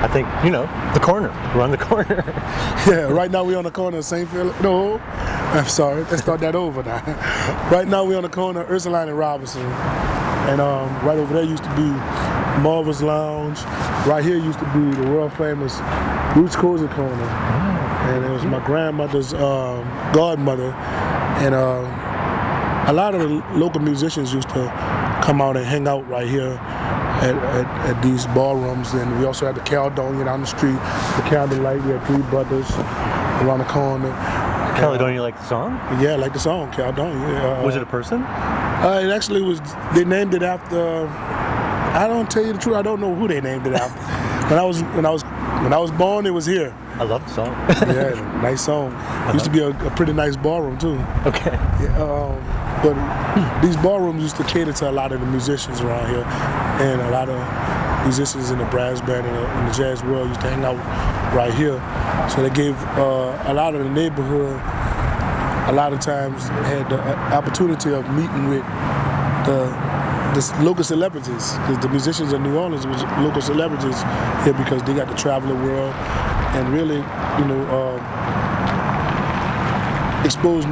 I think, you know, the corner. We're on the corner. Yeah, right now we're on the corner of St. Philip. No, I'm sorry. Let's start that over now. Right now we're on the corner of Ursuline and Robinson. And right over there used to be Marvel's Lounge. Right here used to be the world famous Roots Cozy Corner. And it was my grandmother's godmother. And a lot of the local musicians used to come out and hang out right here at these ballrooms. And we also had the Caledonia down the street, the Candlelight. We had Three Brothers around the corner. Caledonia, like the song? Yeah, like the song, Caledonia. Was it a person? It actually was. They named it after. I don't tell you the truth. I don't know who they named it after. When I was born, it was here. I love the song. Yeah, nice song. Used to be a pretty nice ballroom too. Okay. Yeah, but these ballrooms used to cater to a lot of the musicians around here, and a lot of musicians in the brass band and the jazz world used to hang out right here. So they gave a lot of the neighborhood, a lot of times had the opportunity of meeting with the local celebrities, because the musicians in New Orleans was local celebrities here because they got to travel the world and really, you know, expose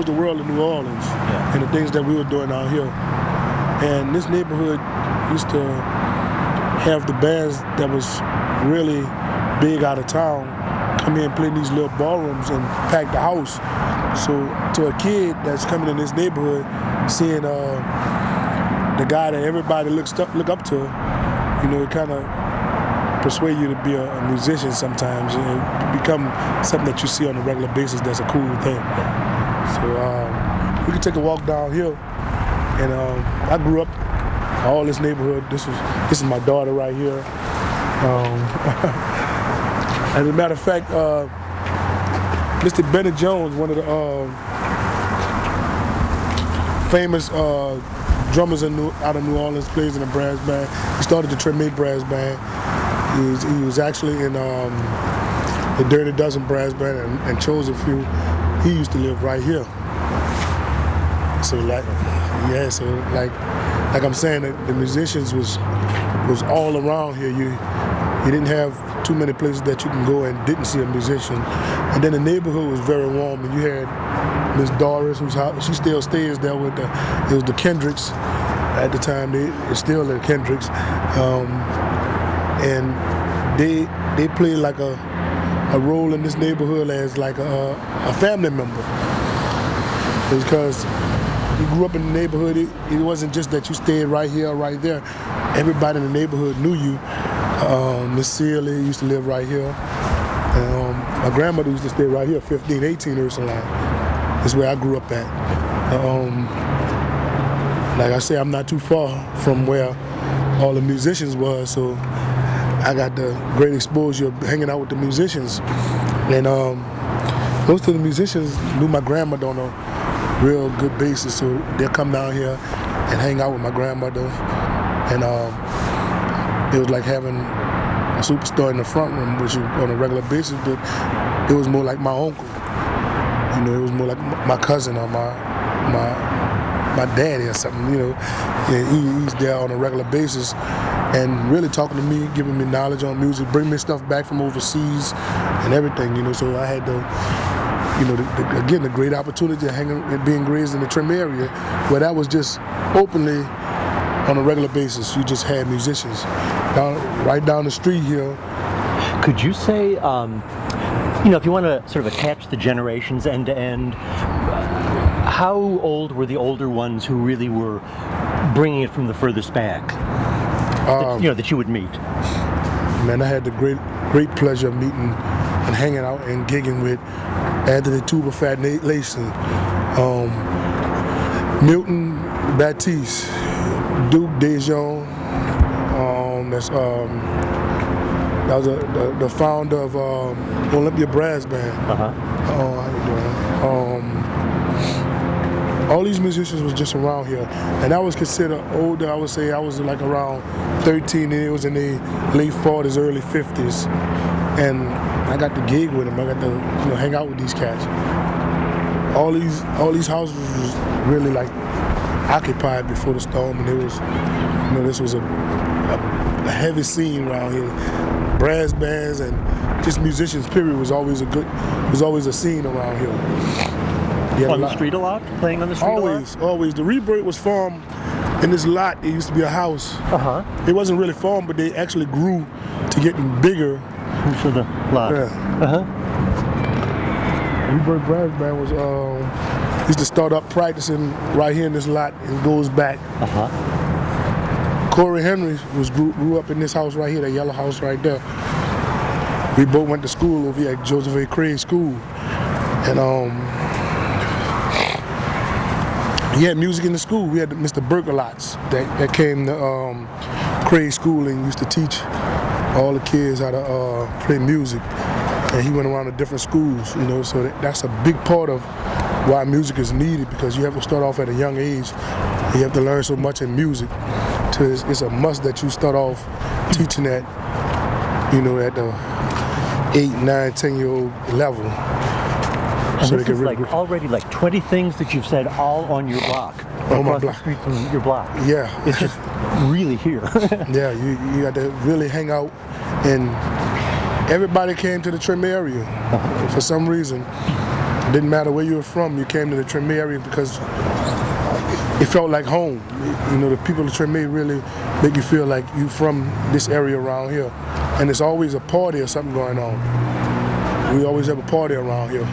the world of New Orleans and the things that we were doing out here. And this neighborhood used to have the bands that was really big out of town come here and play in these little ballrooms and pack the house. So to a kid that's coming in this neighborhood, seeing the guy that everybody look up to, you know, it kind of persuade you to be a musician sometimes. It become something that you see on a regular basis that's a cool thing. So we could take a walk down here, and I grew up all this neighborhood. This is my daughter right here. As a matter of fact, Mr. Bennett Jones, one of the famous drummers out of New Orleans, plays in a brass band. He started the Treme brass band. He was actually in the Dirty Dozen brass band and chose a few. He used to live right here. So like I'm saying, the musicians was all around here. You didn't have too many places that you can go and didn't see a musician. And then the neighborhood was very warm, and you had Miss Doris, she still stays there with it was the Kendricks at the time. It's still the Kendricks, and they played like a role in this neighborhood as like a family member, because you grew up in the neighborhood. It wasn't just that you stayed right here or right there. Everybody in the neighborhood knew you. Miss Sealy used to live right here. My grandmother used to stay right here, 1518 Ursuline. That's where I grew up at. Like I say, I'm not too far from where all the musicians were, so I got the great exposure of hanging out with the musicians. And most of the musicians knew my grandmother on a real good basis, so they'll come down here and hang out with my grandmother. And it was like having a superstar in the front room, which on a regular basis, but it was more like my uncle. You know, it was more like my cousin or my daddy or something, you know. And he's there on a regular basis and really talking to me, giving me knowledge on music, bringing me stuff back from overseas and everything, you know. So I had again, the great opportunity of hanging and being raised in the Treme area, where that was just openly on a regular basis. You just had musicians right down the street here. Could you say, you know, if you want to sort of attach the generations end to end, how old were the older ones who really were bringing it from the furthest back, that you would meet? Man, I had the great pleasure of meeting and hanging out and gigging with Anthony Tuba Fat Lacy, Milton Baptiste, Duke DeJong. That was the founder of Olympia Brass Band. All these musicians was just around here, and I was considered older. I would say I was like around 13, and it was in the late 40s, early 50s, and I got to gig with them. I got to hang out with these cats. All these houses was really like occupied before the storm, and it was, this was a heavy scene around here. brass bands and just musicians. Period was always a scene around here. On the street a lot, playing on the street a lot. Always. The Rebirth was formed in this lot. It used to be a house. It wasn't really formed, but they actually grew to getting bigger. For the lot. Yeah. Rebirth Brass Band was used to start up practicing right here in this lot and goes back. Corey Henry grew up in this house right here, that yellow house right there. We both went to school over here at Joseph A. Craig School, and he had music in the school. We had Mr. Berkelotz that came to Craig School and used to teach all the kids how to play music. And he went around to different schools, you know, so that's a big part of why music is needed, because you have to start off at a young age. You have to learn so much in music. So it's a must that you start off teaching at, you know, at the 8, 9, 10-year-old level. And so this is really already like 20 things that you've said all on your block. On my across block. the street from your block. Yeah. It's just really here. Yeah, you got to really hang out, and everybody came to the Treme area for some reason. It didn't matter where you were from, you came to the Treme area because it felt like home. You know, the people of Treme really make you feel like you from this area around here. And there's always a party or something going on. We always have a party around here.